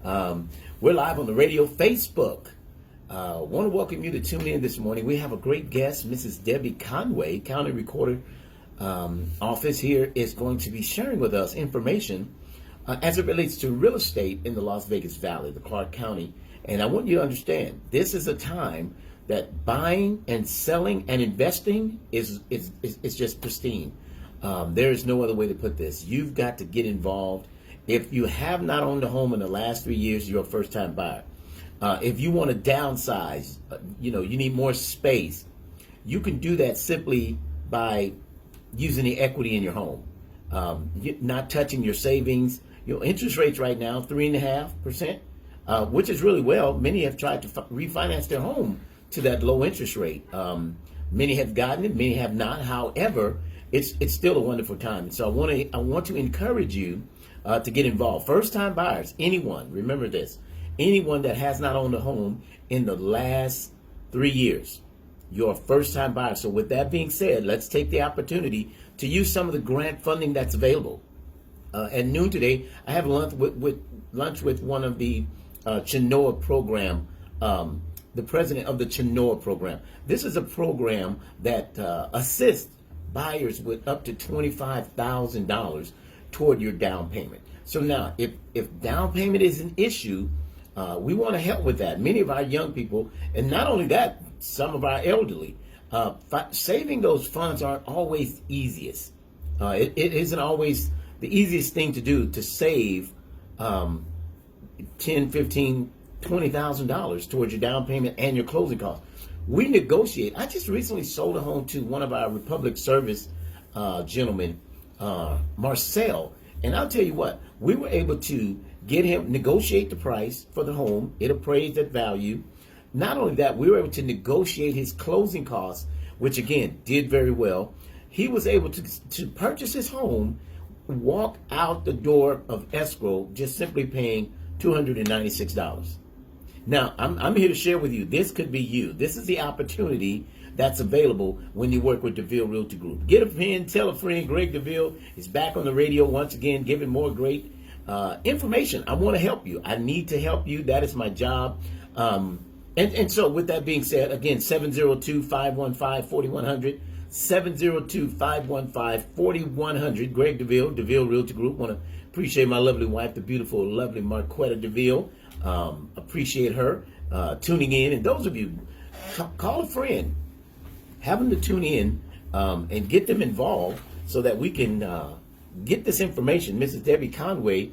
We're live on the radio, Facebook. Want to welcome you to tune in this morning. We have a great guest, Mrs. Debbie Conway, County Recorder Office here, is going to be sharing with us information as it relates to real estate in the Las Vegas Valley, the Clark County. And I want you to understand, this is a time that buying and selling and investing is just pristine. There is no other way to put this. You've got to get involved. If you have not owned a home in the last 3 years, you're a first-time buyer. If you want to downsize, you need more space, you can do that simply by using the equity in your home, not touching your savings. Interest rates right now, 3.5%, which is really well. Many have tried to refinance their home to that low interest rate. Many have gotten it, many have not. However, it's still a wonderful time. And so I want to encourage you to get involved. First-time buyers, anyone, remember this, anyone that has not owned a home in the last 3 years, you're a first-time buyer. So with that being said, let's take the opportunity to use some of the grant funding that's available. At noon today, I have lunch with one of the Chenoa program, the president of the Chenoa program. This is a program that assists buyers with up to $25,000 toward your down payment. So now, if down payment is an issue, we want to help with that. Many of our young people, and not only that, some of our elderly, saving those funds aren't always easiest. It isn't always the easiest thing to do, to save $10, $15, $20,000 towards your down payment and your closing costs. We negotiate. I just recently sold a home to one of our Republic Service gentlemen, Marcel, and I'll tell you what, we were able to get him negotiate the price for the home. It appraised at value. Not only that, we were able to negotiate his closing costs, which again did very well. He was able to purchase his home, walk out the door of escrow, just simply paying $296. Now, I'm here to share with you, this could be you. This is the opportunity that's available when you work with DeVille Realty Group. Get a pen, tell a friend. Greg DeVille is back on the radio once again, giving more great information. I want to help you. I need to help you. That is my job. And so with that being said, again, 702-515-4100, 702-515-4100, Greg DeVille, DeVille Realty Group. Want to appreciate my lovely wife, the beautiful, lovely Marquetta DeVille. Appreciate her tuning in. And those of you, call a friend, have them to tune in and get them involved so that we can get this information. Mrs. Debbie Conway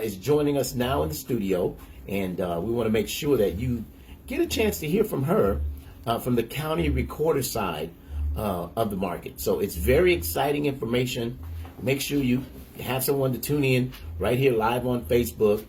is joining us now in the studio, and we want to make sure that you get a chance to hear from her from the county recorder side of the market. So it's very exciting information. Make sure you have someone to tune in right here live on Facebook.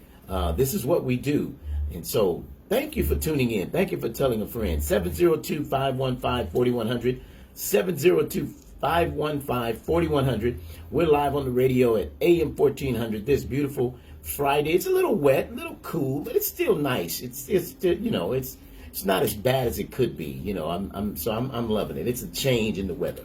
This is what we do. And so thank you for tuning in. Thank you for telling a friend. 702-515-4100, 702-515-4100. We're live on the radio at AM 1400 this beautiful Friday. It's a little wet, a little cool, but it's still nice. It's not as bad as it could be. I'm loving it. It's a change in the weather.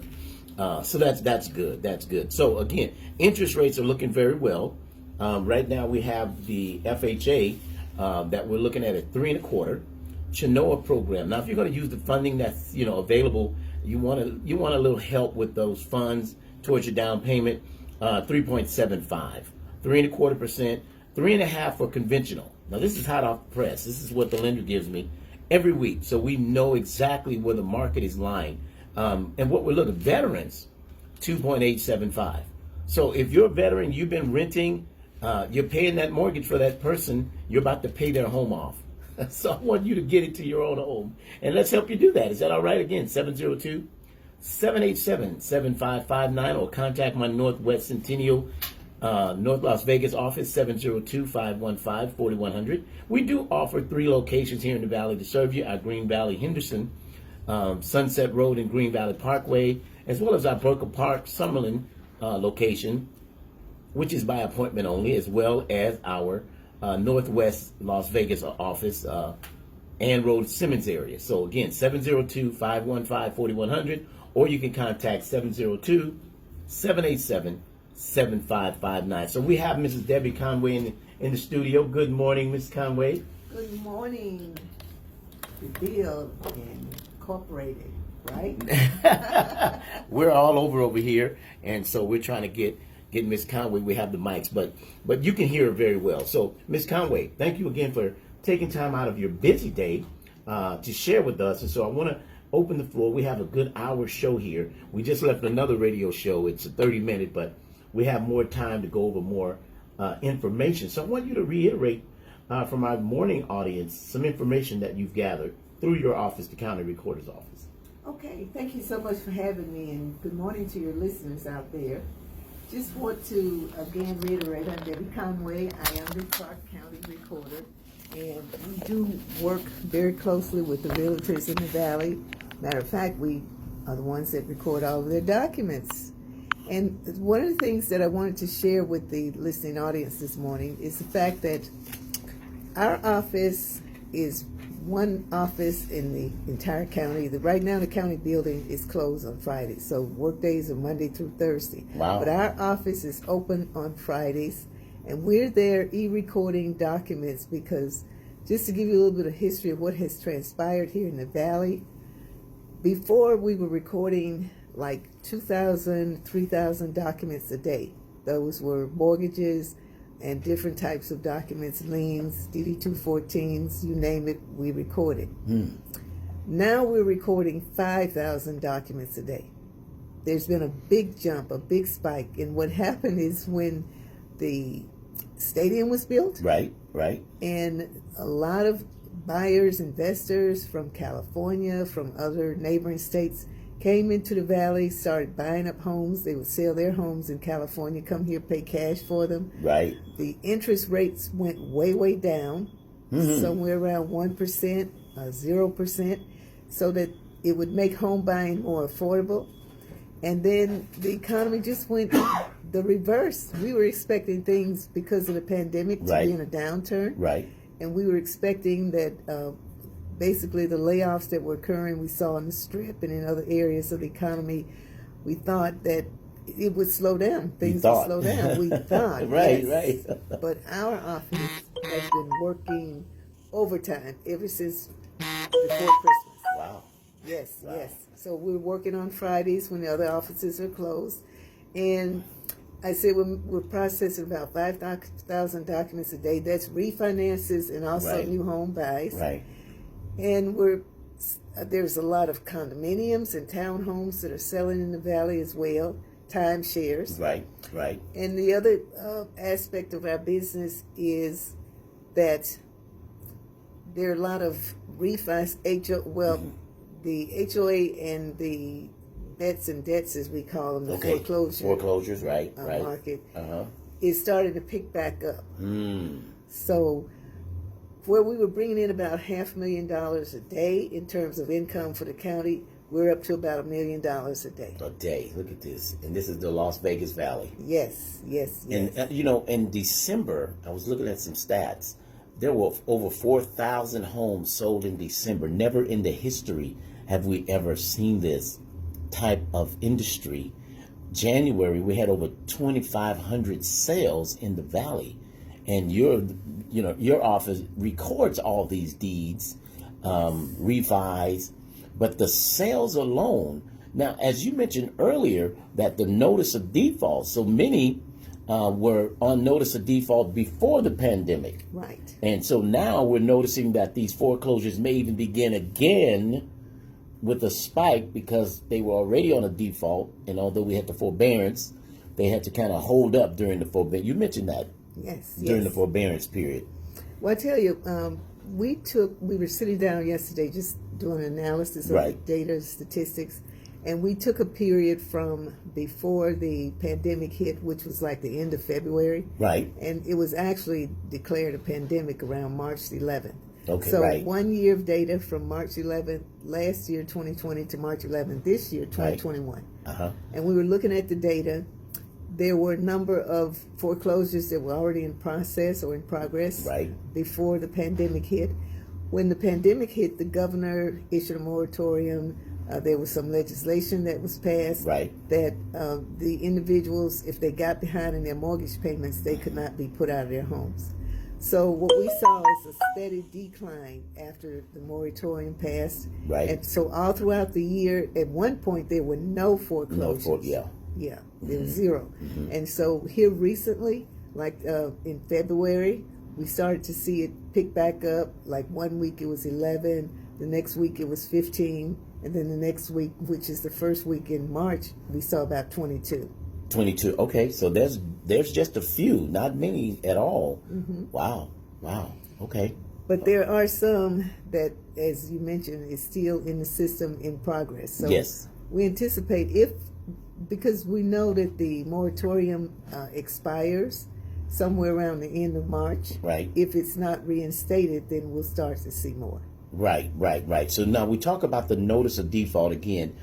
So that's good. That's good. So again, interest rates are looking very well. Right now we have the FHA that we're looking at 3.25%. Chenoa program. Now, if you're going to use the funding that's available, you want a little help with those funds towards your down payment. 3.75, 3.25%, 3.5% for conventional. Now, this is hot off the press. This is what the lender gives me every week, so we know exactly where the market is lying. And what we're looking, veterans, 2.875. So if you're a veteran, you've been renting, you're paying that mortgage for that person, you're about to pay their home off. So I want you to get into your own home, and let's help you do that. Is that all right? Again, 702-787-7559, or contact my Northwest Centennial North Las Vegas office, 702-515-4100. We do offer 3 locations here in the Valley to serve you: our Green Valley Henderson, Sunset Road and Green Valley Parkway, as well as our Burke Park Summerlin location, which is by appointment only, as well as our Northwest Las Vegas office, Ann Road, Simmons area. So again, 702-515-4100, or you can contact 702-787-7559. So we have Mrs. Debbie Conway in the studio. Good morning, Ms. Conway. Good morning, DeVille Incorporated, right? We're all over here, and so we're trying to get Ms. Conway. We have the mics, but you can hear her very well. So, Ms. Conway, thank you again for taking time out of your busy day to share with us. And so I want to open the floor. We have a good hour show here. We just left another radio show. It's a 30-minute, but we have more time to go over more information. So I want you to reiterate from our morning audience some information that you've gathered through your office, the County Recorder's Office. Okay, thank you so much for having me, and good morning to your listeners out there. Just want to again reiterate, I'm Debbie Conway. I am the Clark County Recorder, and we do work very closely with the realtors in the Valley. Matter of fact, we are the ones that record all of their documents. And one of the things that I wanted to share with the listening audience this morning is the fact that our office is one office in the entire county. Right now, the county building is closed on Fridays, so work days are Monday through Thursday. Wow. But our office is open on Fridays, and we're there e-recording documents because, just to give you a little bit of history of what has transpired here in the Valley, before we were recording like 2,000, 3,000 documents a day. Those were mortgages and different types of documents, liens, DD-214s, you name it, we recorded. Now we're recording 5,000 documents a day. There's been a big jump, a big spike. And what happened is when the stadium was built, Right. and a lot of buyers, investors from California, from other neighboring states, came into the Valley, started buying up homes. They would sell their homes in California, come here, pay cash for them. Right. The interest rates went way down, somewhere around 1%, 0%, so that it would make home buying more affordable. And then the economy just went the reverse. We were expecting things because of the pandemic to be in a downturn. Right. And we were expecting that basically the layoffs that were occurring, we saw on the Strip and in other areas of the economy, we thought that it would slow down. Things would slow down. We thought. Right. But our office has been working overtime ever since before Christmas. Wow. Yes. So we're working on Fridays when the other offices are closed. And I said we're processing about 5,000 documents a day. That's refinances and also new home buys. Right. And there's a lot of condominiums and townhomes that are selling in the Valley as well, timeshares. Right. And the other aspect of our business is that there are a lot of refis, the HOA and the bets and debts, as we call them, the foreclosures, right. Market is starting to pick back up. So where we were bringing in about $500,000 a day in terms of income for the county, we're up to about $1 million a day. A day. Look at this. And this is the Las Vegas Valley. Yes. And, in December, I was looking at some stats. There were over 4,000 homes sold in December. Never in the history have we ever seen this type of industry. January, we had over 2,500 sales in the Valley. And your office records all these deeds, refis, but the sales alone. Now, as you mentioned earlier, that the notice of default, so many were on notice of default before the pandemic. Right. And so now we're noticing that these foreclosures may even begin again with a spike because they were already on a default. And although we had the forbearance, they had to kind of hold up during the forbearance. You mentioned that. Yes. During the forbearance period. Well, I tell you, we were sitting down yesterday just doing an analysis of the data statistics, and we took a period from before the pandemic hit, which was like the end of February. Right. And it was actually declared a pandemic around March 11th. Okay, so right. 1 year of data from March 11th last year, 2020, to March 11th this year, 2021. And we were looking at the data. There were a number of foreclosures that were already in process or in progress before the pandemic hit. When the pandemic hit, the governor issued a moratorium. There was some legislation that was passed that the individuals, if they got behind in their mortgage payments, they could not be put out of their homes. So what we saw is a steady decline after the moratorium passed. Right. And so all throughout the year, at one point there were no foreclosures. Yeah. Yeah, there was zero. And so here recently, like in February, we started to see it pick back up. Like 1 week it was 11, the next week it was 15, and then the next week, which is the first week in March, we saw about 22. 22. Okay, so there's just a few, not many at all. Wow. Okay. But there are some that, as you mentioned, is still in the system in progress. So yes, we anticipate because we know that the moratorium expires somewhere around the end of March. Right. If it's not reinstated, then we'll start to see more. Right. So now we talk about the notice of default again.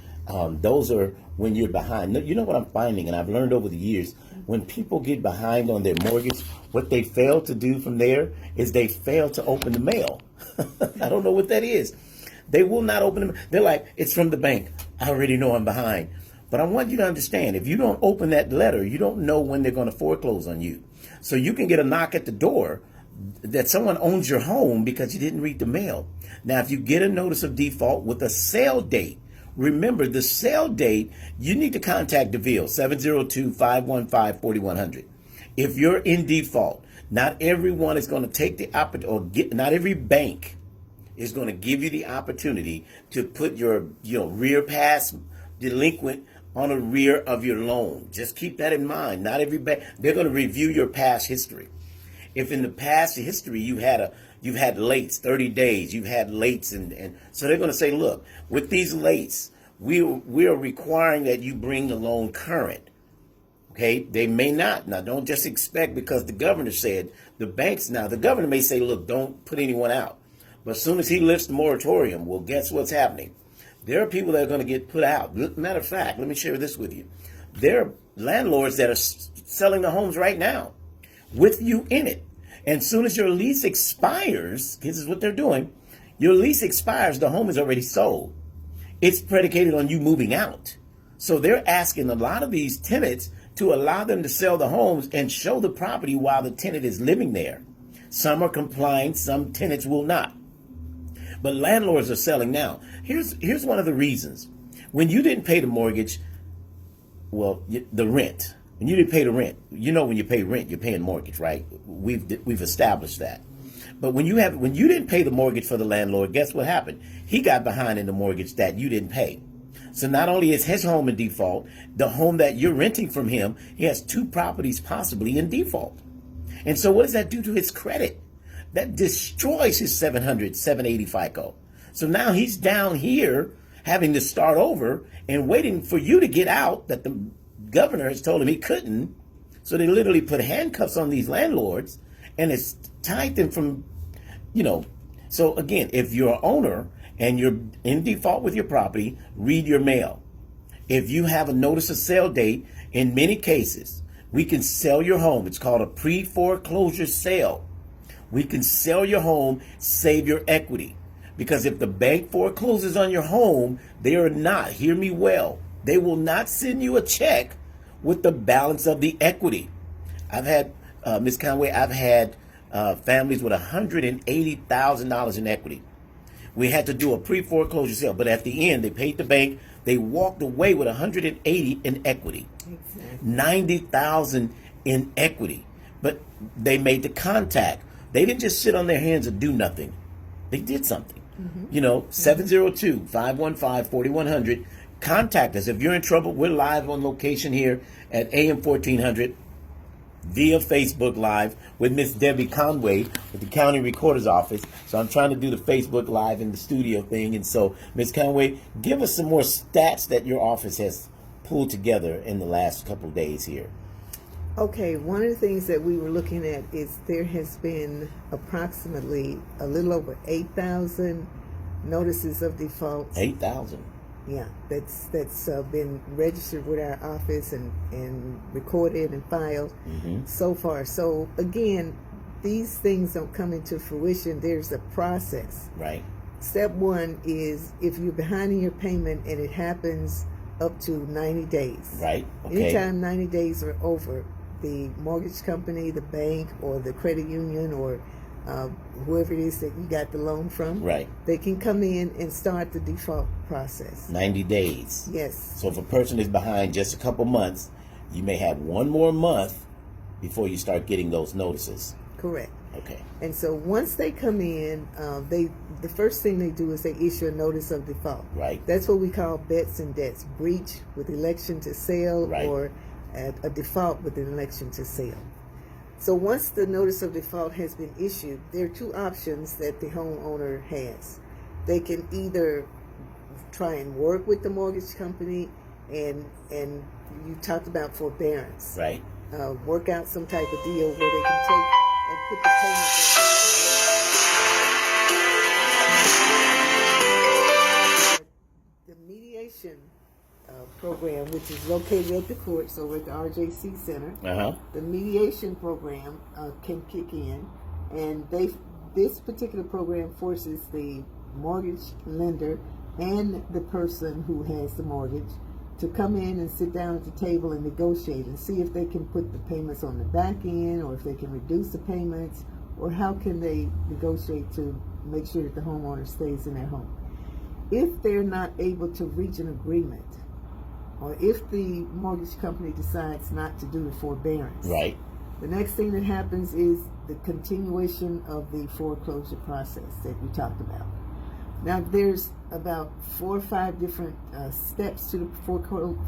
Those are when you're behind. You know what I'm finding, and I've learned over the years, when people get behind on their mortgage, what they fail to do from there is they fail to open the mail. I don't know what that is. They will not open them. They're like, it's from the bank. I already know I'm behind. But I want you to understand, if you don't open that letter, you don't know when they're going to foreclose on you. So you can get a knock at the door that someone owns your home because you didn't read the mail. Now, if you get a notice of default with a sale date, remember the sale date, you need to contact DeVille, 702-515-4100. If you're in default, not everyone is going to take the opportunity, not every bank is going to give you the opportunity to put your rear pass delinquent on the rear of your loan. Just keep that in mind. Not every bank, they're going to review your past history. If in the past history you've had lates, 30 days, you've had lates, and so they're going to say, look, with these lates, we are requiring that you bring the loan current. Okay, they may not. Now, don't just expect because the governor said, the governor may say, look, don't put anyone out. But as soon as he lifts the moratorium, well, guess what's happening? There are people that are going to get put out. Matter of fact, let me share this with you. There are landlords that are selling the homes right now with you in it. And as soon as your lease expires, this is what they're doing. Your lease expires, the home is already sold. It's predicated on you moving out. So they're asking a lot of these tenants to allow them to sell the homes and show the property while the tenant is living there. Some are complying, some tenants will not. But landlords are selling now. Here's one of the reasons. When you didn't pay the mortgage, the rent. When you didn't pay the rent, when you pay rent, you're paying mortgage, right? We've established that. But when you didn't pay the mortgage for the landlord, guess what happened? He got behind in the mortgage that you didn't pay. So not only is his home in default, the home that you're renting from him, he has 2 properties possibly in default. And so what does that do to his credit? That destroys his 780 FICO. So now he's down here having to start over and waiting for you to get out that the governor has told him he couldn't. So they literally put handcuffs on these landlords and it's tied them from, So again, if you're an owner and you're in default with your property, read your mail. If you have a notice of sale date, in many cases, we can sell your home. It's called a pre-foreclosure sale. We can sell your home, save your equity. Because if the bank forecloses on your home, they are not, hear me well, they will not send you a check with the balance of the equity. I've had, Ms. Conway, families with $180,000 in equity. We had to do a pre-foreclosure sale, but at the end, they paid the bank. They walked away with $180,000 in equity, exactly. $90,000 in equity. But they made the contact. They didn't just sit on their hands and do nothing. They did something. 702-515-4100. Contact us. If you're in trouble, we're live on location here at AM 1400 via Facebook Live with Miss Debbie Conway with the County Recorder's Office. So I'm trying to do the Facebook Live in the studio thing. And so, Miss Conway, give us some more stats that your office has pulled together in the last couple of days here. Okay, one of the things that we were looking at is there has been approximately a little over 8,000 notices of default. 8,000? Yeah, that's been registered with our office and recorded and filed so far. So again, these things don't come into fruition. There's a process. Right. Step 1 is if you're behind in your payment and it happens up to 90 days. Right. Okay. Anytime 90 days are over, the mortgage company, the bank, or the credit union, or whoever it is that you got the loan from. Right. They can come in and start the default process. 90 days. Yes. So if a person is behind just a couple months, you may have one more month before you start getting those notices. Correct. Okay. And so once they come in, the first thing they do is they issue a notice of default. Right. That's what we call bets and debts: breach with election to sale, Right. or a default with an election to sale. So once the notice of default has been issued, there are two options that the homeowner has. They can either try and work with the mortgage company, and you talked about forbearance. Right. Work out some type of deal where they can take and put the payments on. The mediation program, which is located at the courts over at the RJC Center, the mediation program can kick in, and this particular program forces the mortgage lender and the person who has the mortgage to come in and sit down at the table and negotiate and see if they can put the payments on the back end, or if they can reduce the payments, or how can they negotiate to make sure that the homeowner stays in their home. If they're not able to reach an agreement, or if the mortgage company decides not to do the forbearance, Right. the next thing that happens is the continuation of the foreclosure process that we talked about. Now, there's about 4 or 5 different steps to the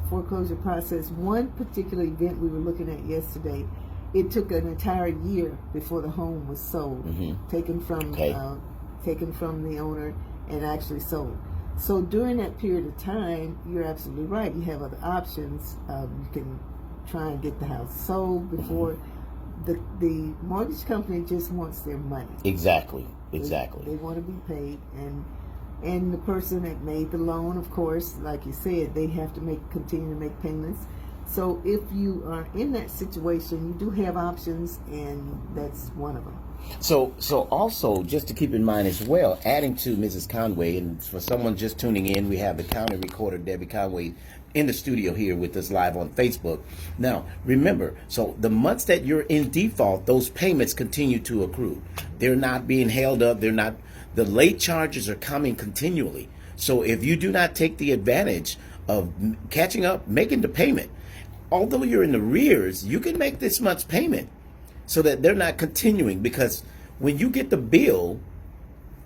foreclosure process. One particular event we were looking at yesterday, it took an entire year before the home was sold, taken from the owner and actually sold. So during that period of time, you're absolutely right. You have other options. You can try and get the house sold before the mortgage company just wants their money. Exactly. They want to be paid, and the person that made the loan, of course, like you said, they have to continue to make payments. So if you are in that situation, you do have options, and that's one of them. So also, just to keep in mind as well, adding to Mrs. Conway, and for someone just tuning in, we have the county recorder, Debbie Conway, in the studio here with us live on Facebook. Now, remember, so the months that you're in default, those payments continue to accrue. They're not being held up. The late charges are coming continually. So if you do not take the advantage of catching up, making the payment, although you're in the rears, you can make this month's payment so that they're not continuing. Because when you get the bill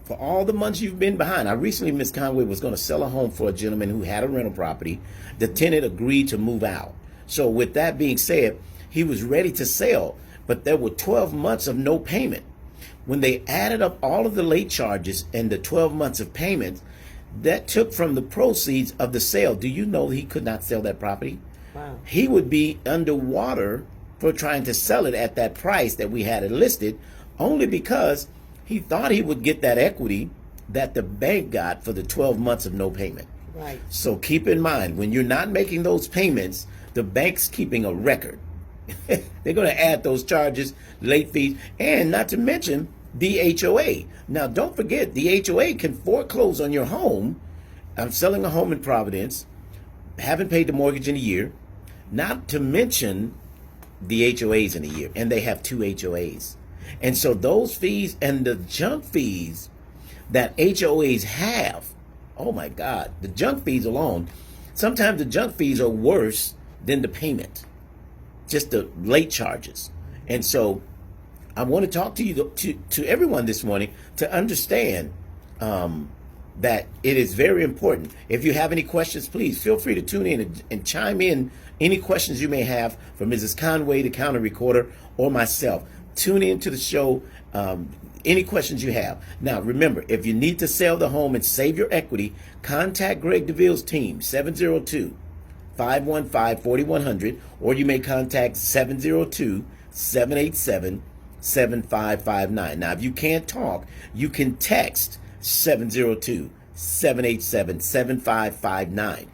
for all the months you've been behind, I recently, Ms. Conway, was going to sell a home for a gentleman who had a rental property. The tenant agreed to move out. So with that being said, he was ready to sell, but there were 12 months of no payment. When they added up all of the late charges and the 12 months of payments, that took from the proceeds of the sale. Do you know he could not sell that property? Wow. He would be underwater for trying to sell it at that price that we had it listed, only because he thought he would get that equity that the bank got for the 12 months of no payment. Right. So keep in mind, when you're not making those payments, the bank's keeping a record. They're going to add those charges, late fees, and not to mention the HOA. Now, don't forget, the HOA can foreclose on your home. I'm selling a home in Providence, haven't paid the mortgage in a year, not to mention the HOAs in a year, and they have 2 HOAs. And so those fees and the junk fees that HOAs have, oh my God, the junk fees alone, sometimes the junk fees are worse than the payment, just the late charges. And so I want to talk to you, to everyone this morning, to understand that it is very important. If you have any questions, please feel free to tune in and chime in any questions you may have for Mrs. Conway, the county recorder, or myself. Tune in to the show, any questions you have. Now, remember, if you need to sell the home and save your equity, contact Greg DeVille's team, 702-515-4100, or you may contact 702-787-7559. Now, if you can't talk, you can text 702-787-7559.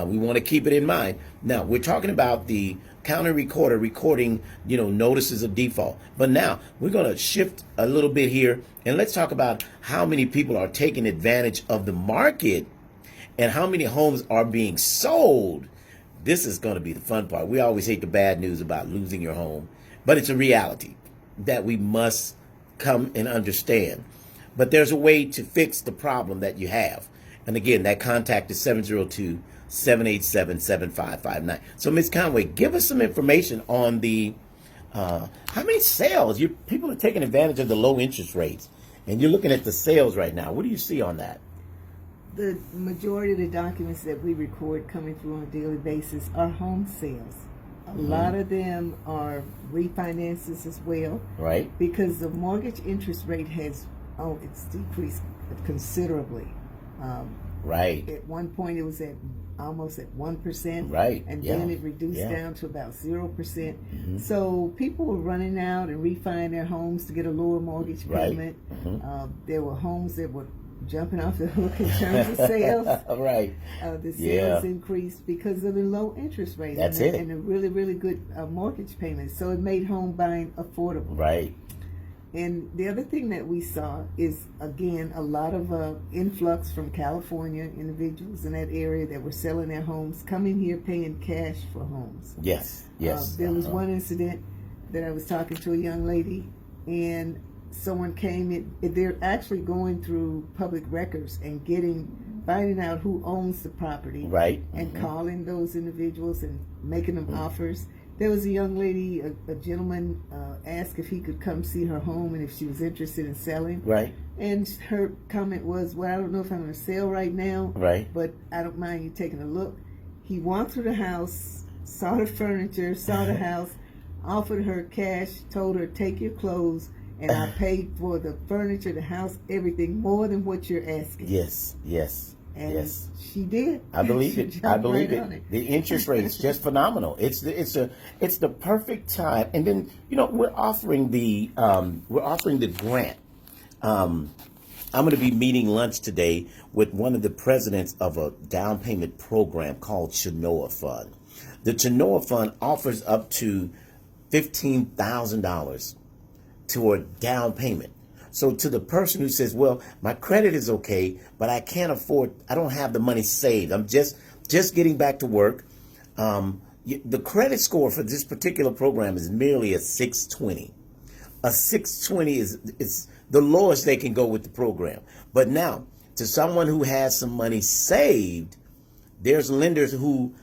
We want to keep it in mind. Now, we're talking about the county recorder recording, notices of default. But now we're going to shift a little bit here, and let's talk about how many people are taking advantage of the market and how many homes are being sold this is going to be the fun part. We always hate the bad news about losing your home, but it's a reality that we must come and understand. But there's a way to fix the problem that you have. And again, that contact is 702-787-7559. So Ms. Conway, give us some information on the, how many sales? People are taking advantage of the low interest rates. And you're looking at the sales right now. What do you see on that? The majority of the documents that we record coming through on a daily basis are home sales. A lot of them are refinances as well. Right. Because the mortgage interest rate it's decreased considerably. Right. At one point it was at almost at 1%. Right. And then it reduced down to about 0%. So people were running out and refining their homes to get a lower mortgage payment. There were homes that were jumping off the hook in terms of sales. Right. The sales increased because of the low interest rate. That's and the really, really good mortgage payments. So it made home buying affordable. Right. And the other thing that we saw is, again, a lot of influx from California individuals in that area that were selling their homes, coming here paying cash for homes. Yes. There was one incident that I was talking to a young lady, and someone came in. They're actually going through public records and finding out who owns the property, right, and calling those individuals and making them offers. There was a young lady, a gentleman asked if he could come see her home and if she was interested in selling. Right. And her comment was, well, I don't know if I'm going to sell right now, right, but I don't mind you taking a look. He walked through the house, saw the furniture, saw the house, offered her cash, told her, take your clothes, and I paid for the furniture, the house, everything, more than what you're asking. Yes. And she did. I believe it. I believe it. The interest rate is just phenomenal. It's the perfect time. And then we're offering the grant. I'm going to be meeting lunch today with one of the presidents of a down payment program called Chenoa Fund. The Chenoa Fund offers up to $15,000 toward down payment. So to the person who says, well, my credit is okay, but I can't afford, I don't have the money saved. I'm just getting back to work. The credit score for this particular program is merely a 620. A 620 is the lowest they can go with the program. But now, to someone who has some money saved, there's lenders who,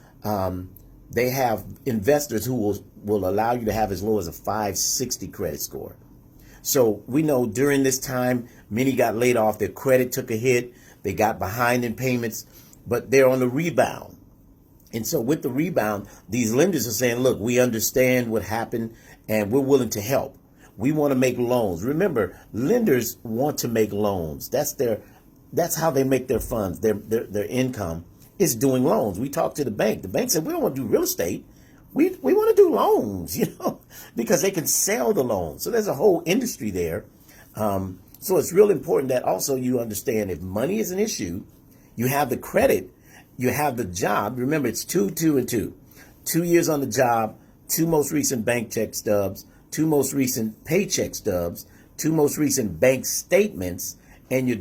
they have investors who will allow you to have as low as a 560 credit score. So we know during this time, many got laid off. Their credit took a hit. They got behind in payments, but they're on the rebound. And so with the rebound, these lenders are saying, look, we understand what happened and we're willing to help. We want to make loans. Remember, lenders want to make loans. That's how they make their funds. Their income is doing loans. We talked to the bank. The bank said, we don't want to do real estate. We want to do loans, because they can sell the loans. So there's a whole industry there. So it's real important that also you understand if money is an issue, you have the credit, you have the job. Remember, it's 2, 2, and 2. 2 years on the job, 2 most recent bank check stubs, 2 most recent paycheck stubs, 2 most recent bank statements, and your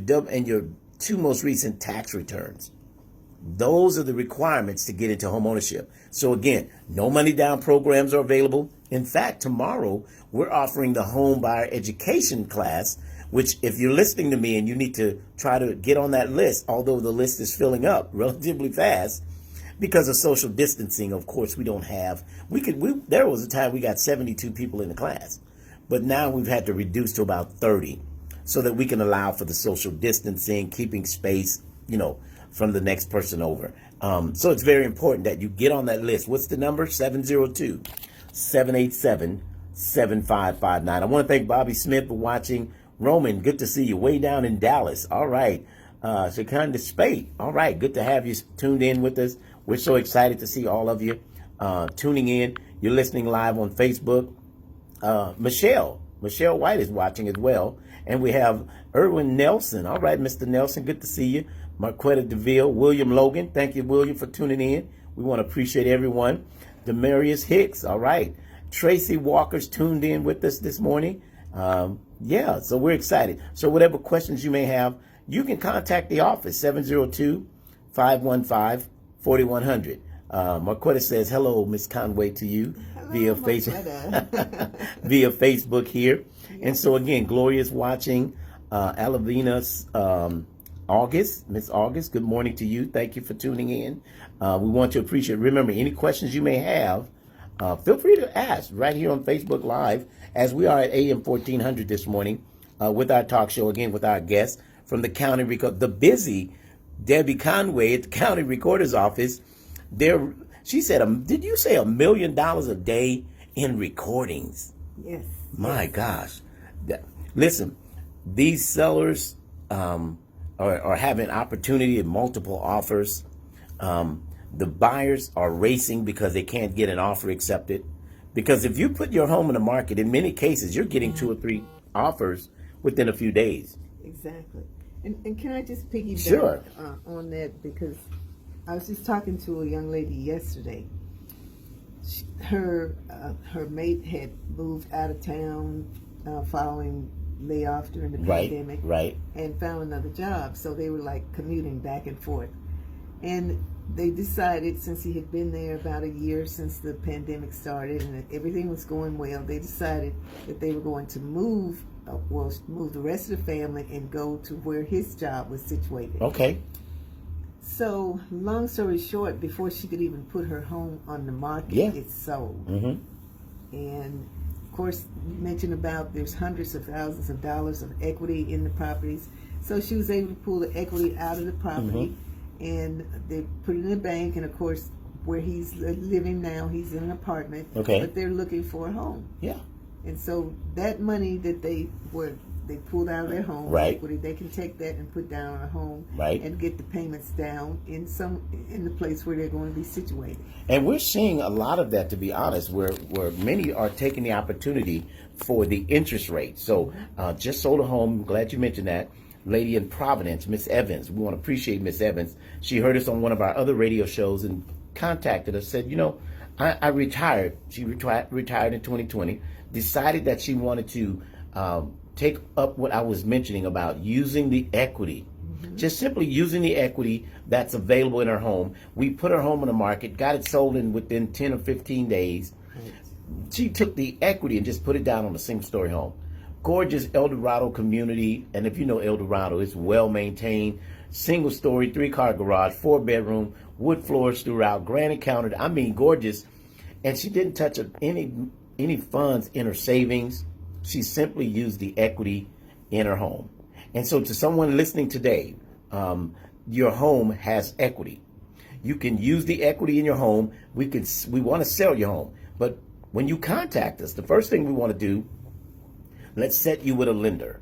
2 most recent tax returns. Those are the requirements to get into homeownership. So again, no money down programs are available. In fact, tomorrow we're offering the home buyer education class, which if you're listening to me and you need to try to get on that list, although the list is filling up relatively fast because of social distancing, of course, we don't have, there was a time we got 72 people in the class, but now we've had to reduce to about 30 so that we can allow for the social distancing, keeping space, from the next person over. So it's very important that you get on that list. What's the number? 702-787-7559. I want to thank Bobby Smith for watching. Roman, good to see you way down in Dallas. All right. Secunda Spate. All right. Good to have you tuned in with us. We're so excited to see all of you tuning in. You're listening live on Facebook. Michelle White is watching as well. And we have Erwin Nelson. All right, Mr. Nelson, good to see you. Marquetta DeVille, William Logan. Thank you, William, for tuning in. We want to appreciate everyone. Demarius Hicks. All right. Tracy Walker's tuned in with us this morning. So we're excited. So whatever questions you may have, you can contact the office, 702-515-4100. Marquetta says, hello, Miss Conway, to you via Marquetta. via Facebook here. Yes. And so again, Gloria's watching. Alavina's August, Miss August, good morning to you. Thank you for tuning in. We want to appreciate. Remember, any questions you may have, feel free to ask right here on Facebook Live, as we are at AM 1400 this morning with our talk show, again with our guest from the county record, the busy Debbie Conway at the county recorder's office. There, she said, did you say $1 million a day in recordings? Yes. My gosh. Listen, these sellers are having opportunity in multiple offers. The buyers are racing because they can't get an offer accepted. Because if you put your home in the market, in many cases, you're getting 2 or 3 offers within a few days. Exactly. And can I just piggyback Sure. On that? Because I was just talking to a young lady yesterday. Her mate had moved out of town following layoff during the pandemic, right, and found another job. So they were like commuting back and forth. And they decided, since he had been there about a year since the pandemic started and everything was going well, they decided that they were going to move the rest of the family and go to where his job was situated. Okay. So, long story short, before she could even put her home on the market, it sold. Mm-hmm. And of course, you mentioned about there's hundreds of thousands of dollars of equity in the properties. So she was able to pull the equity out of the property, and they put it in the bank. And of course, where he's living now, he's in an apartment. Okay. But they're looking for a home. Yeah. And so that money that they pulled out of their home, equity, they can take that and put down on a home, and get the payments down in the place where they're going to be situated. And we're seeing a lot of that, to be honest, where many are taking the opportunity for the interest rate. So just sold a home. Glad you mentioned that. Lady in Providence, Miss Evans. We want to appreciate Miss Evans. She heard us on one of our other radio shows and contacted us. Said, I retired. She retired in 2020. Decided that she wanted to take up what I was mentioning about using the equity, just simply using the equity that's available in her home. We put her home on the market, got it sold in within 10 or 15 days. She took the equity and just put it down on a single-story home. Gorgeous El Dorado community, and if you know El Dorado, it's well-maintained, single-story, 3-car garage, 4-bedroom, wood floors throughout, granite countered. I mean, gorgeous. And she didn't touch any funds in her savings. She simply used the equity in her home. And so to someone listening today, your home has equity. You can use the equity in your home. We want to sell your home. But when you contact us, the first thing we want to do, let's set you with a lender.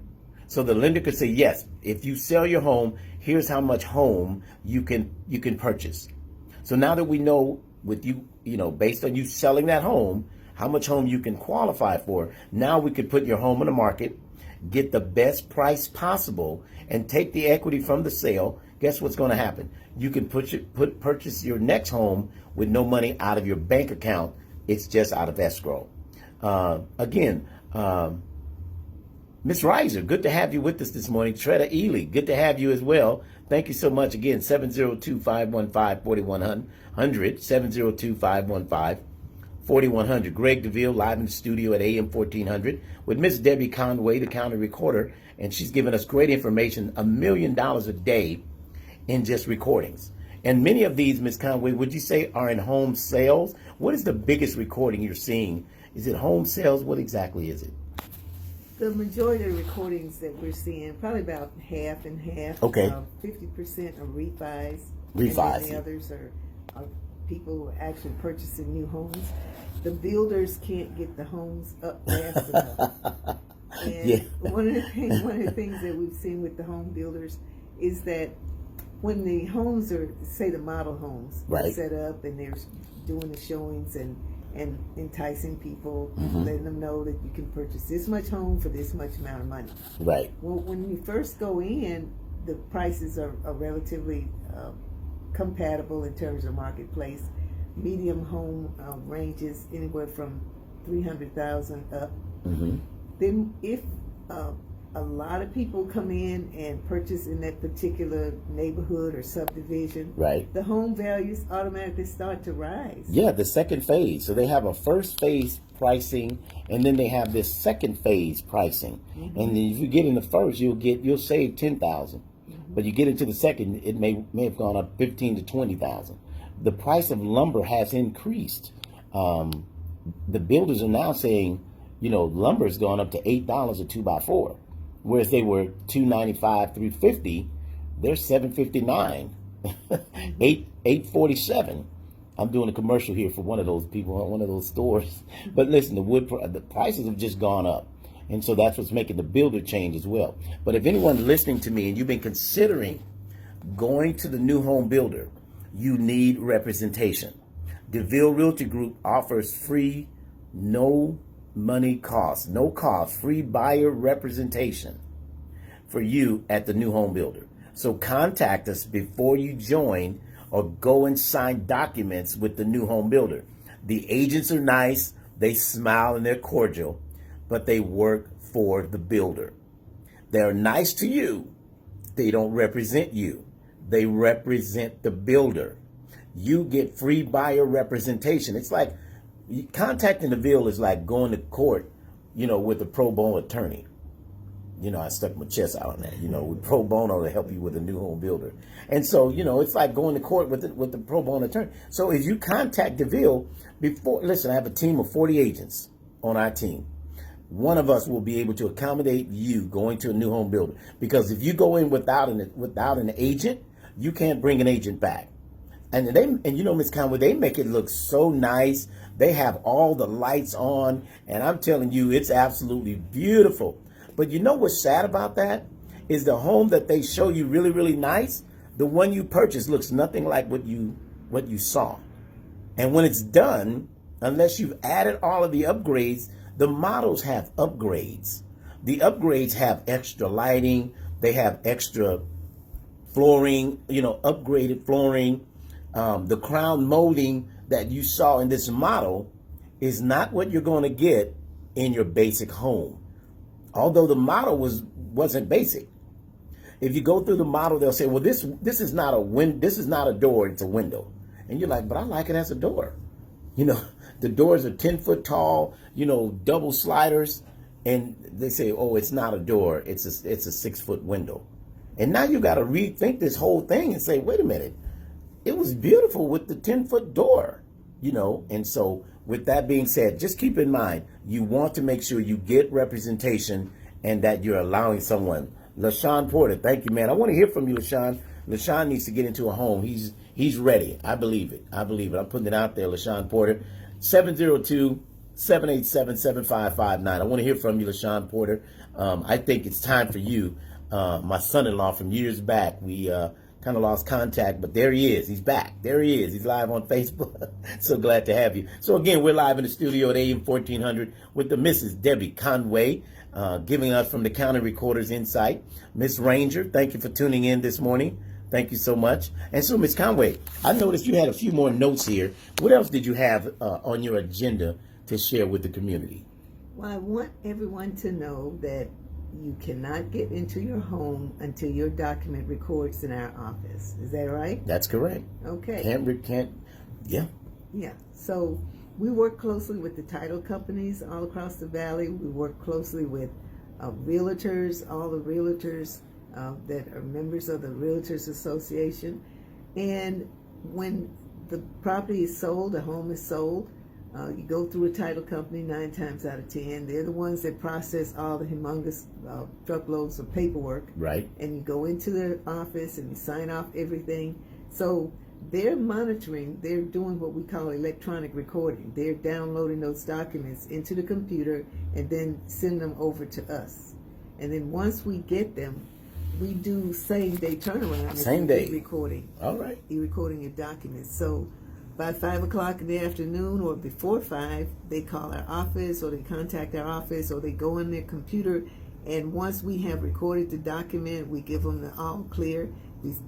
So the lender could say, yes, if you sell your home, here's how much home you can purchase. So now that we know with you, based on you selling that home, how much home you can qualify for. Now we could put your home on the market, get the best price possible, and take the equity from the sale. Guess what's going to happen? You can purchase your next home with no money out of your bank account. It's just out of escrow. Again, Miss Reiser, good to have you with us this morning. Tretta Ely, good to have you as well. Thank you so much. Again, 702-515-4100, 702-515-4100. Greg DeVille live in the studio at AM 1400 with Miss Debbie Conway, the county recorder, and she's given us great information, $1 million a day in just recordings. And many of these, Miss Conway, would you say are in home sales? What is the biggest recording you're seeing? Is it home sales? What exactly is it? The majority of the recordings that we're seeing, probably about half and half. Okay. 50% are refis. Refis. And the others are people who are actually purchasing new homes. The builders can't get the homes up fast enough. And one of the things that we've seen with the home builders is that when the homes are, say, the model homes, set up and they're doing the showings and enticing people, letting them know that you can purchase this much home for this much amount of money. Right. Well, when you first go in, the prices are relatively compatible in terms of marketplace. Medium home ranges anywhere from $300,000 up. Then if a a lot of people come in and purchase in that particular neighborhood or subdivision, Right. the home values automatically start to rise. Yeah, the second phase. So they have a first phase pricing, and then they have this second phase pricing. And then if you get in the first, you'll save 10,000. But you get into the second, it may have gone up 15 to 20,000. The price of lumber has increased. The builders are now saying, lumber's gone up to $8 a 2x4, whereas they were $295, $350. They're $759, $847. I'm doing a commercial here for one of those people, one of those stores. But listen, the prices have just gone up. And so that's what's making the builder change as well. But if anyone listening to me and you've been considering going to the new home builder, you need representation. DeVille Realty Group offers free, no cost, free buyer representation for you at the new home builder. So contact us before you join or go and sign documents with the new home builder. The agents are nice, they smile and they're cordial, but they work for the builder. They're nice to you. They don't represent you. They represent the builder. You get free buyer representation. It's like contacting the DeVille is like going to court, with a pro bono attorney. I stuck my chest out on that, with pro bono to help you with a new home builder. And so, it's like going to court with the pro bono attorney. So if you contact DeVille listen, I have a team of 40 agents on our team. One of us will be able to accommodate you going to a new home builder. Because if you go in without an agent, you can't bring an agent back. And Ms. Conway, they make it look so nice. They have all the lights on, and I'm telling you, it's absolutely beautiful. But you know what's sad about that? Is the home that they show you really, really nice, the one you purchased looks nothing like what you saw. And when it's done, unless you've added all of the upgrades, the models have upgrades. The upgrades have extra lighting. They have extra flooring, upgraded flooring. The crown molding that you saw in this model is not what you're going to get in your basic home. Although the model wasn't basic. If you go through the model, they'll say, well, this is not a door, it's a window. And you're like, but I like it as a door. The doors are 10 foot tall, double sliders. And they say, oh, it's not a door, it's a 6 foot window. And now you got to rethink this whole thing and say, wait a minute. It was beautiful with the 10-foot door, and so with that being said, just keep in mind, you want to make sure you get representation and that you're allowing someone. LaShawn Porter, thank you, man. I want to hear from you, LaShawn. LaShawn needs to get into a home. He's ready. I believe it. I'm putting it out there, LaShawn Porter. 702-787-7559. I want to hear from you, LaShawn Porter. I think it's time for you. My son-in-law from years back, we kind of lost contact, but there he is. He's back. There he is. He's live on Facebook. So glad to have you. So again, we're live in the studio at AM 1400 with the Mrs. Debbie Conway, giving us from the County Recorder's Insight. Miss Ranger, thank you for tuning in this morning. Thank you so much. And so, Miss Conway, I noticed you had a few more notes here. What else did you have on your agenda to share with the community? Well, I want everyone to know that you cannot get into your home until your document records in our office. Is that right? That's correct. Okay. Yeah. Yeah. So we work closely with the title companies all across the valley. We work closely with realtors, all the realtors that are members of the Realtors Association. And when the property is sold, the home is sold, you go through a title company 9 times out of 10. They're the ones that process all the humongous truckloads of paperwork. Right. And you go into their office and you sign off everything. So they're monitoring, they're doing what we call electronic recording. They're downloading those documents into the computer and then send them over to us. And then once we get them, we do same-day turnaround. Same day. E-recording. All right. E-recording your documents. So by 5 o'clock in the afternoon or before 5, they call our office or they contact our office or they go on their computer. And once we have recorded the document, we give them the all clear.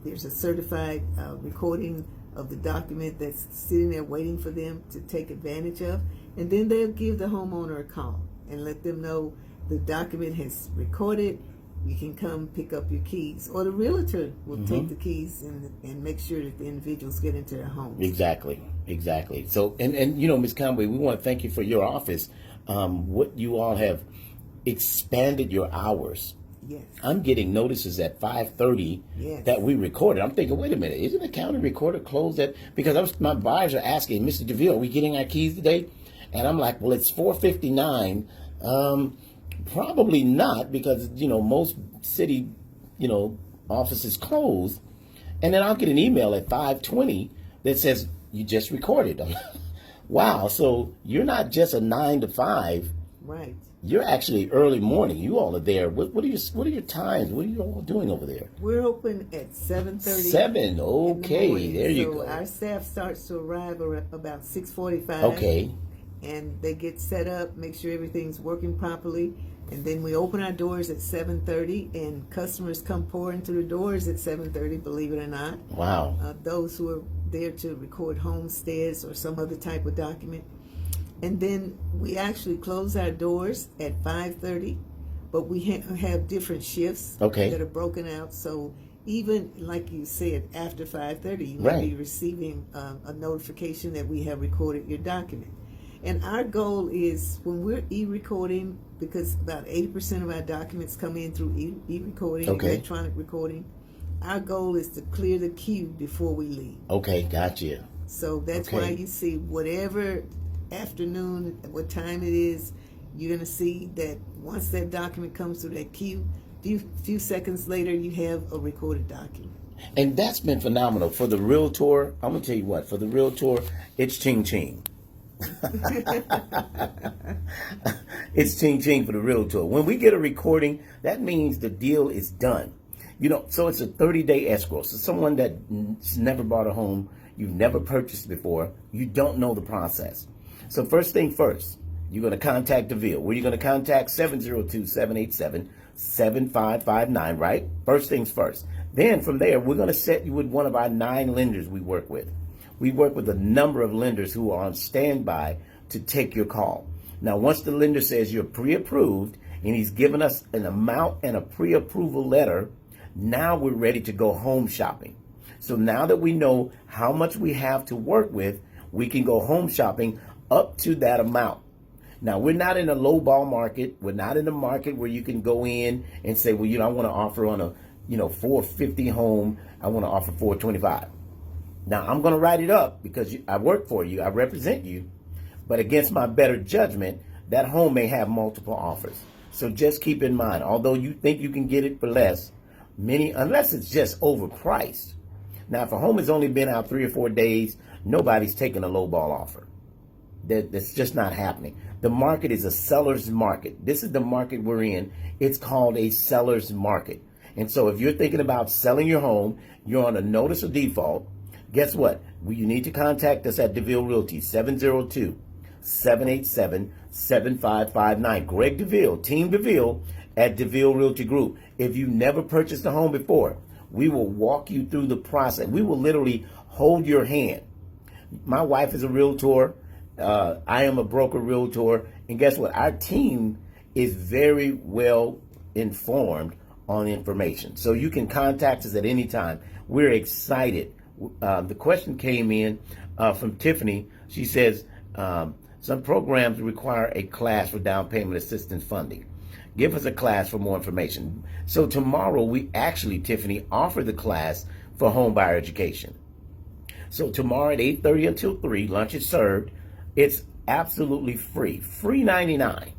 There's a certified recording of the document that's sitting there waiting for them to take advantage of. And then they'll give the homeowner a call and let them know the document has recorded you can come pick up your keys, or the realtor will take the keys and make sure that the individuals get into their homes. Exactly. So, and Ms. Conway, we want to thank you for your office. What you all have expanded your hours. Yes. I'm getting notices at 5:30 that we recorded. I'm thinking, wait a minute, isn't the county recorder closed at? Because my buyers are asking, Mr. DeVille, are we getting our keys today? And I'm like, well, it's 4:59. Probably not, because most city offices close. And then I'll get an email at 5:20 that says you just recorded. Wow, so you're not just a 9 to 5. Right. You're actually early morning. You all are there. What are your times? What are you all doing over there? We're open at 7:30. 7. Okay, there you go. So our staff starts to arrive about 6:45. Okay. And they get set up, make sure everything's working properly, and then we open our doors at 7:30, and customers come pouring through the doors at 7:30. Believe it or not. Wow. Those who are there to record homesteads or some other type of document. And then we actually close our doors at 5:30, but we have different shifts that are broken out. So even like you said, after 5:30, you may be receiving a notification that we have recorded your document. And our goal is, when we're e-recording, because about 80% of our documents come in through e-recording, electronic recording, our goal is to clear the queue before we leave. Okay, gotcha. So that's why you see whatever afternoon, what time it is, you're going to see that once that document comes through that queue, few seconds later, you have a recorded document. And that's been phenomenal. For the realtor, I'm going to tell you what, for the realtor, it's ching-ching. It's ching-ching for the realtor. When we get a recording, that means the deal is done. So it's a 30-day escrow. So someone that's never bought a home, you've never purchased before, you don't know the process. So first thing first, you're going to contact DeVille. Where you're going to contact 702-787-7559, right? First things first. Then from there, we're going to set you with one of our 9 lenders we work with. We work with a number of lenders who are on standby to take your call. Now, once the lender says you're pre-approved and he's given us an amount and a pre-approval letter, now we're ready to go home shopping. So now that we know how much we have to work with, we can go home shopping up to that amount. Now, we're not in a low ball market. We're not in a market where you can go in and say, well, I want to offer on a, 450 home. I want to offer 425. Now, I'm going to write it up because I work for you. I represent you. But against my better judgment, that home may have multiple offers. So just keep in mind, although you think you can get it for less, unless it's just overpriced. Now, if a home has only been out 3 or 4 days, nobody's taking a lowball offer. That's just not happening. The market is a seller's market. This is the market we're in. It's called a seller's market. And so if you're thinking about selling your home, you're on a notice of default, guess what? You need to contact us at DeVille Realty, 702-787-7559. Greg DeVille, Team DeVille at DeVille Realty Group. If you've never purchased a home before, we will walk you through the process. We will literally hold your hand. My wife is a realtor. I am a broker realtor. And guess what? Our team is very well informed on information. So you can contact us at any time. We're excited. The question came in from Tiffany. She says, some programs require a class for down payment assistance funding. Give us a class for more information. So tomorrow we actually, Tiffany, offer the class for home buyer education. So tomorrow at 8:30 until 3, lunch is served. It's absolutely free. Free 99.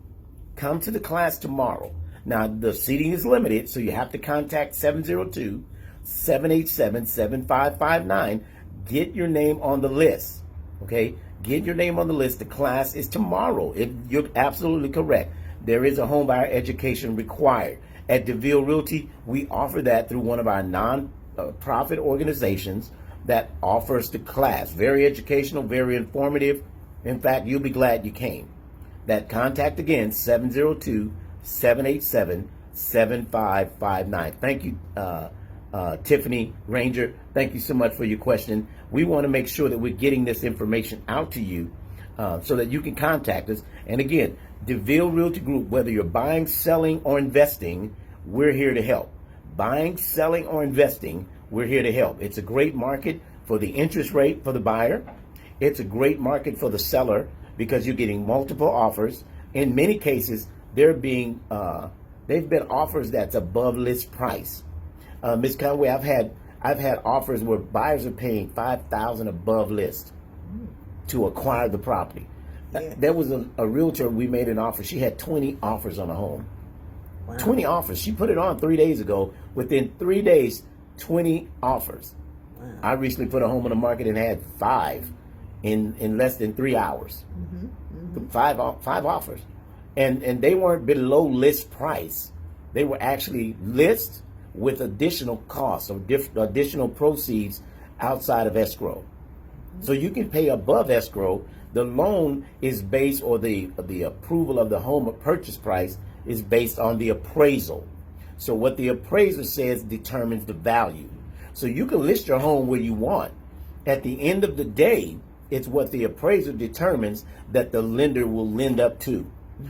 Come to the class tomorrow. Now, the seating is limited, so you have to contact 702-787-7559. Get your name on the list, okay? Get your name on the list. The class is tomorrow. You're absolutely correct. There is a home buyer education required. At DeVille Realty, we offer that through one of our non-profit organizations that offers the class. Very educational, very informative. In fact, you'll be glad you came. That contact again, 702-787-7559. Thank you, Tiffany Ranger. Thank you so much for your question. We want to make sure that we're getting this information out to you so that you can contact us. And again, DeVille Realty Group, whether you're buying, selling, or investing, we're here to help. Buying, selling, or investing, we're here to help. It's a great market for the interest rate for the buyer. It's a great market for the seller because you're getting multiple offers. In many cases, they've been offers that's above list price. Ms. Conway, I've had offers where buyers are paying $5,000 above list to acquire the property. Yeah. There was a realtor, we made an offer. She had 20 offers on a home. Wow. 20 offers. She put it on 3 days ago. Within 3 days, 20 offers. Wow. I recently put a home on the market and had 5 in less than 3 hours. Mm-hmm. Mm-hmm. Five offers. And they weren't below list price. They were actually list with additional costs or additional proceeds outside of escrow. Mm-hmm. So you can pay above escrow. The loan is based, or the approval of the home purchase price is based on the appraisal. So what the appraiser says determines the value. So you can list your home where you want. At the end of the day, it's what the appraiser determines that the lender will lend up to.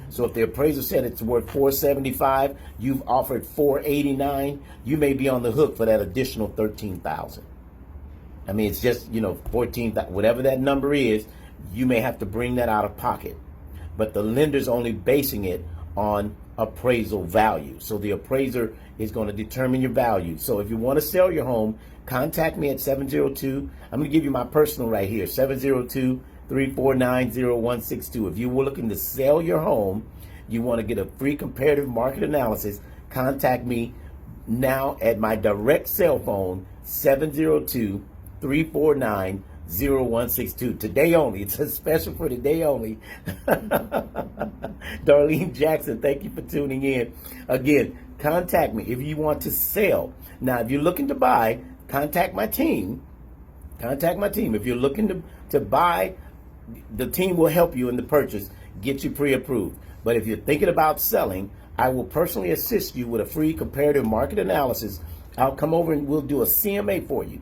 So if the appraiser said it's worth $475, you've offered $489, you may be on the hook for that additional $13,000. I mean, it's just, 14, whatever that number is, you may have to bring that out of pocket. But the lender's only basing it on appraisal value. So the appraiser is going to determine your value. So if you want to sell your home, contact me at 702. I'm going to give you my personal right here, 702-349-0162. If you were looking to sell your home, you want to get a free comparative market analysis, contact me now at my direct cell phone, 702-349-0162. Today only. It's a special for today only. Darlene Jackson, thank you for tuning in. Again, contact me if you want to sell. Now, if you're looking to buy, contact my team. Contact my team. If you're looking to buy, the team will help you in the purchase, get you pre-approved. But if you're thinking about selling, I will personally assist you with a free comparative market analysis. I'll come over and we'll do a CMA for you,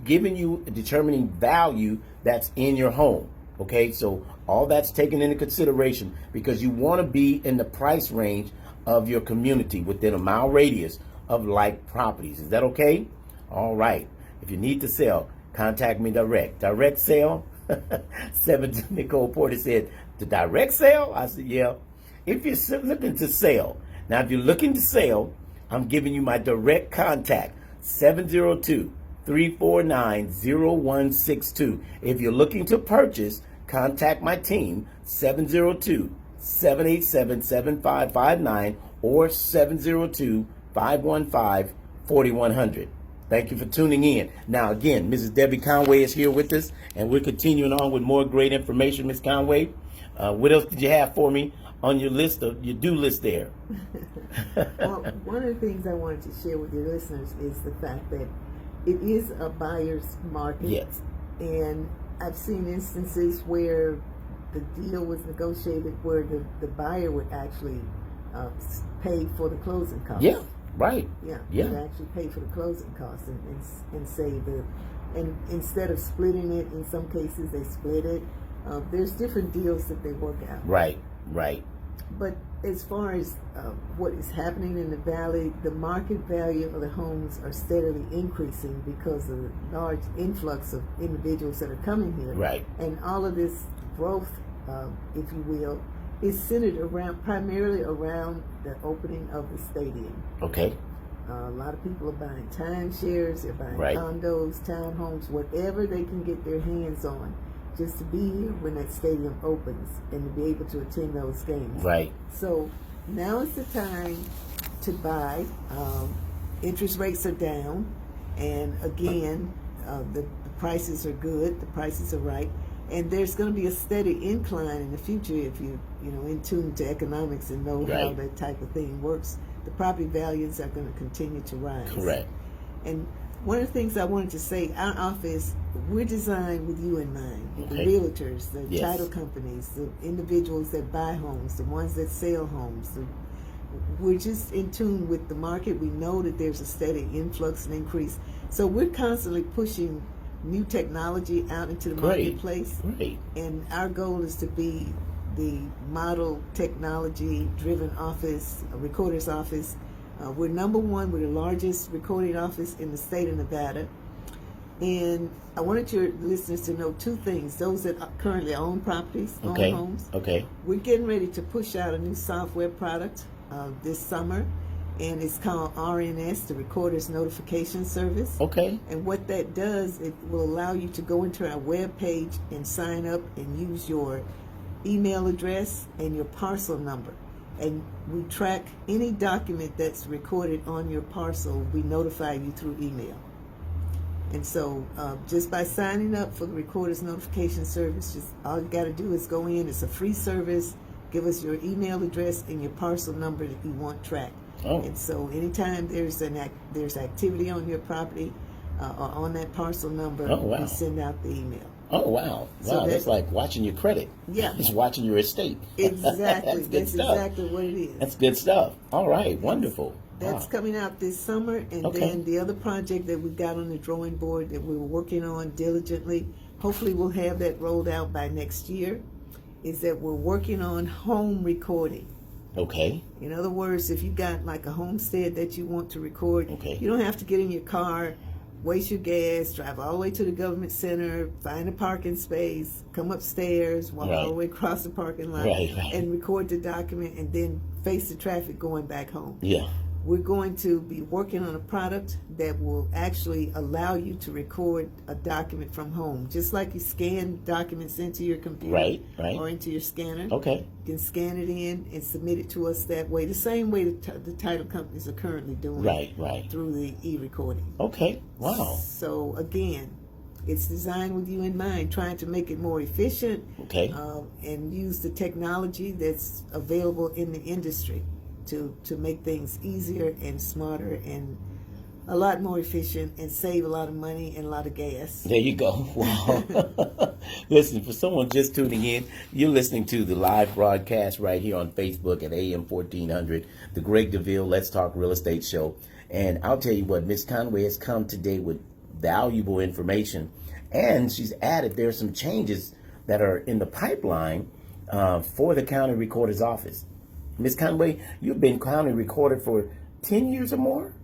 determining value that's in your home. Okay, so all that's taken into consideration because you want to be in the price range of your community within a mile radius of like properties. Is that okay? All right. If you need to sell, contact me direct. Direct sale. Nicole Porter said, the direct sale? I said, yeah. If you're looking to sell. Now, if you're looking to sell, I'm giving you my direct contact, 702-349-0162. If you're looking to purchase, contact my team, 702-787-7559 or 702-515-4100. Thank you for tuning in. Now, again, Mrs. Debbie Conway is here with us, and we're continuing on with more great information. Ms. Conway, what else did you have for me on your list, your do list there? Well, one of the things I wanted to share with your listeners is the fact that it is a buyer's market. Yes. And I've seen instances where the deal was negotiated where the buyer would actually pay for the closing costs. Yeah, right. Yeah, yeah. Would actually pay for the closing costs and save it. And instead of splitting it, in some cases they split it. There's different deals that they work out. Right, right. But as far as what is happening in the valley, the market value of the homes are steadily increasing because of the large influx of individuals that are coming here. Right. And all of this growth, if you will, is centered primarily around the opening of the stadium. Okay. A lot of people are buying timeshares, they're buying right. condos, townhomes, whatever they can get their hands on, just to be here when that stadium opens and to be able to attend those games. Right. So now is the time to buy. Interest rates are down, and again, the prices are good. The prices are right, and there's going to be a steady incline in the future if you in tune to economics and know right. how that type of thing works. The property values are going to continue to rise. Correct. And one of the things I wanted to say, our office, we're designed with you in mind. Okay. The realtors, the yes. title companies, the individuals that buy homes, the ones that sell homes. We're just in tune with the market. We know that there's a steady influx and increase. So we're constantly pushing new technology out into the marketplace. Great. And our goal is to be the model technology-driven office, a recorder's office, We're number one. We're the largest recording office in the state of Nevada. And I wanted your listeners to know two things. Those that currently own properties, own homes. Okay. We're getting ready to push out a new software product this summer, and it's called RNS, the Recorder's Notification Service. Okay. And what that does, it will allow you to go into our web page and sign up and use your email address and your parcel number. And we track any document that's recorded on your parcel. We notify you through email. And so just by signing up for the Recorder's Notification Service, just all you got to do is go in. It's a free service. Give us your email address and your parcel number that you want tracked. Oh. And so anytime there's activity on your property or on that parcel number, we send out the email. Oh, wow. So that's like watching your credit. Yeah. It's watching your estate. Exactly. That's exactly what it is. That's good stuff. All right. Wonderful. That's coming out this summer. And then the other project that we've got on the drawing board that we're working on diligently, hopefully we'll have that rolled out by next year, is that we're working on home recording. Okay. In other words, if you got like a homestead that you want to record, you don't have to get in your car, waste your gas, drive all the way to the government center, find a parking space, come upstairs, walk all the way across the parking lot, and record the document, and then face the traffic going back home. Yeah. We're going to be working on a product that will actually allow you to record a document from home. Just like you scan documents into your computer or into your scanner. Okay. You can scan it in and submit it to us that way, the same way the title companies are currently doing through the e-recording. Okay. Wow. So again, it's designed with you in mind, trying to make it more efficient and use the technology that's available in the industry to make things easier and smarter and a lot more efficient and save a lot of money and a lot of gas. There you go. Wow. Listen, for someone just tuning in, you're listening to the live broadcast right here on Facebook at AM 1400, the Greg DeVille Let's Talk Real Estate Show. And I'll tell you what, Ms. Conway has come today with valuable information. And she's added there's some changes that are in the pipeline for the county recorder's office. Ms. Conway, you've been county recorder for 10 years or more?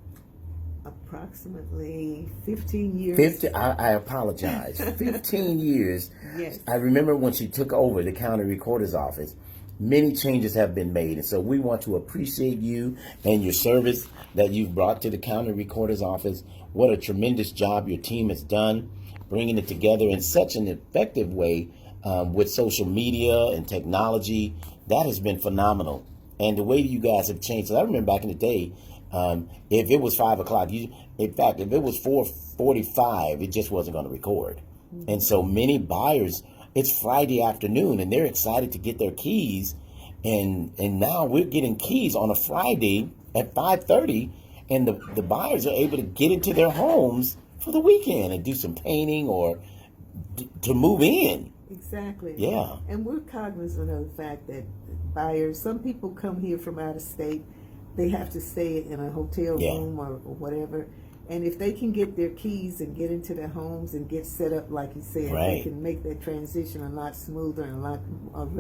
Approximately 15 years. I apologize. 15 years. Yes. I remember when she took over the county recorder's office, many changes have been made. And so we want to appreciate you and your service that you've brought to the county recorder's office. What a tremendous job your team has done, bringing it together in such an effective way with social media and technology. That has been phenomenal. And the way you guys have changed. So I remember back in the day, if it was 5 o'clock, in fact, if it was 4:45, it just wasn't going to record. Mm-hmm. And so many buyers, it's Friday afternoon, and they're excited to get their keys. And now we're getting keys on a Friday at 5:30, and the buyers are able to get into their homes for the weekend and do some painting or to move in. Exactly. Yeah. And we're cognizant of the fact that buyers, some people come here from out of state, they have to stay in a hotel room or whatever. And if they can get their keys and get into their homes and get set up, like you said, they can make that transition a lot smoother and a lot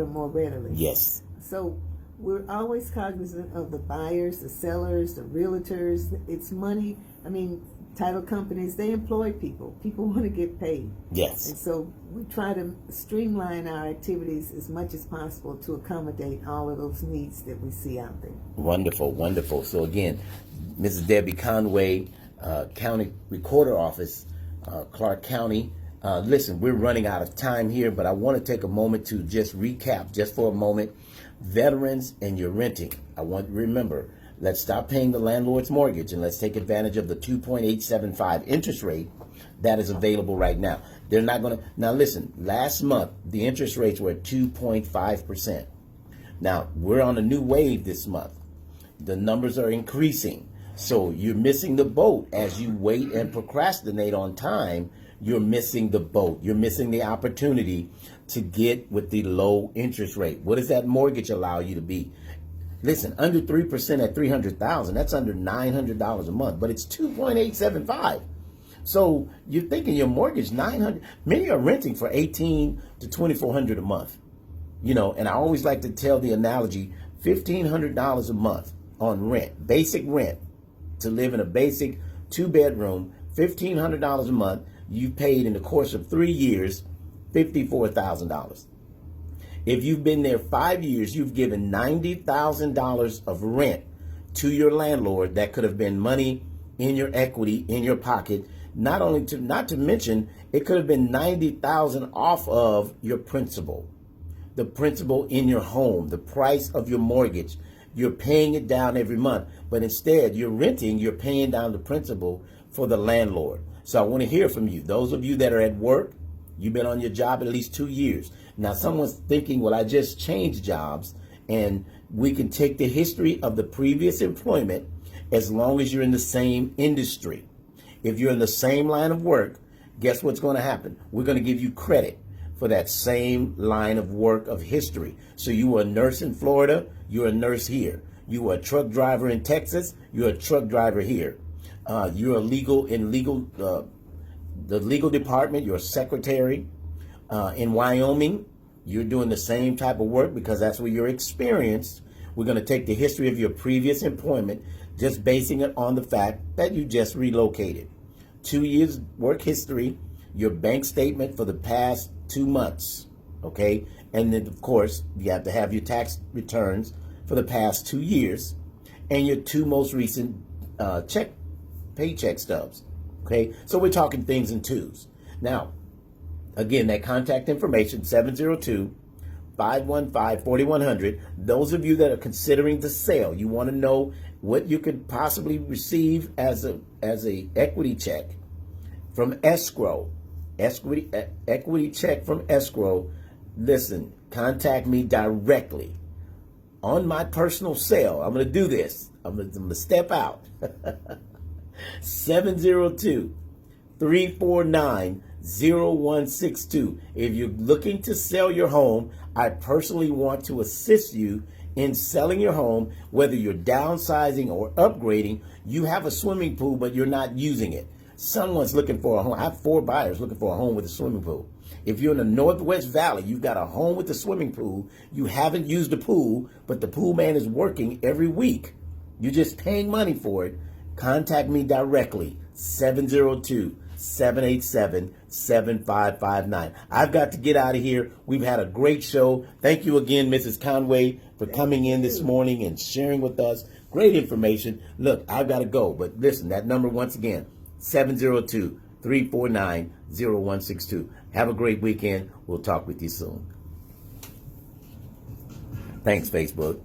more readily. Yes. So we're always cognizant of the buyers, the sellers, the realtors. It's money. I mean, title companies, they employ people. People want to get paid. Yes. And so we try to streamline our activities as much as possible to accommodate all of those needs that we see out there. Wonderful, wonderful. So again, Mrs. Debbie Conway, County Recorder Office, Clark County. Listen, we're running out of time here, but I want to take a moment to just recap, just for a moment. Veterans and your renting. I want to remember, let's stop paying the landlord's mortgage and let's take advantage of the 2.875 interest rate that is available right now. They're not going to. Now, listen, last month, the interest rates were at 2.5%. Now, we're on a new wave this month. The numbers are increasing. So you're missing the boat as you wait and procrastinate on time. You're missing the boat. You're missing the opportunity to get with the low interest rate. What does that mortgage allow you to be? Listen, under 3% at $300,000, that's under $900 a month, but it's 2.875. So you're thinking your mortgage $900. Many are renting for $1,800 to $2,400 a month. You know, and I always like to tell the analogy, $1,500 a month on rent, basic rent, to live in a basic 2-bedroom, $1,500 a month, you've paid in the course of 3 years, $54,000. If you've been there 5 years, you've given $90,000 of rent to your landlord. That could have been money in your equity, in your pocket. Not to mention, it could have been $90,000 off of your principal. The principal in your home, the price of your mortgage. You're paying it down every month, but instead you're renting, you're paying down the principal for the landlord. So I want to hear from you. Those of you that are at work, you've been on your job at least 2 years. Now someone's thinking, well, I just changed jobs, and we can take the history of the previous employment as long as you're in the same industry. If you're in the same line of work, guess what's going to happen? We're going to give you credit for that same line of work of history. So you were a nurse in Florida, you're a nurse here. You were a truck driver in Texas, you're a truck driver here. You're the legal department, you're a secretary. In Wyoming, you're doing the same type of work because that's where you're experienced. We're going to take the history of your previous employment, just basing it on the fact that you just relocated. 2 years work history, your bank statement for the past 2 months, okay? And then, of course, you have to have your tax returns for the past 2 years and your 2 most recent paycheck stubs, okay? So we're talking things in twos. Now, again, that contact information, 702-515-4100. Those of you that are considering the sale, you want to know what you could possibly receive as a equity check from escrow, equity check from escrow. Listen, contact me directly on my personal cell. I'm going to do this. I'm going to step out. 702-349-0162. If you're looking to sell your home, I personally want to assist you in selling your home, whether you're downsizing or upgrading. You have a swimming pool, but you're not using it. Someone's looking for a home. I have 4 buyers looking for a home with a swimming pool. If you're in the Northwest Valley, you've got a home with a swimming pool. You haven't used the pool, but the pool man is working every week. You're just paying money for it. Contact me directly, 702-787-7559. I've got to get out of here. We've had a great show. Thank you again, Mrs. Conway, for coming in this morning and sharing with us great information. Look, I've got to go, but listen, that number once again, 702-349-0162. Have a great weekend. We'll talk with you soon. Thanks, Facebook.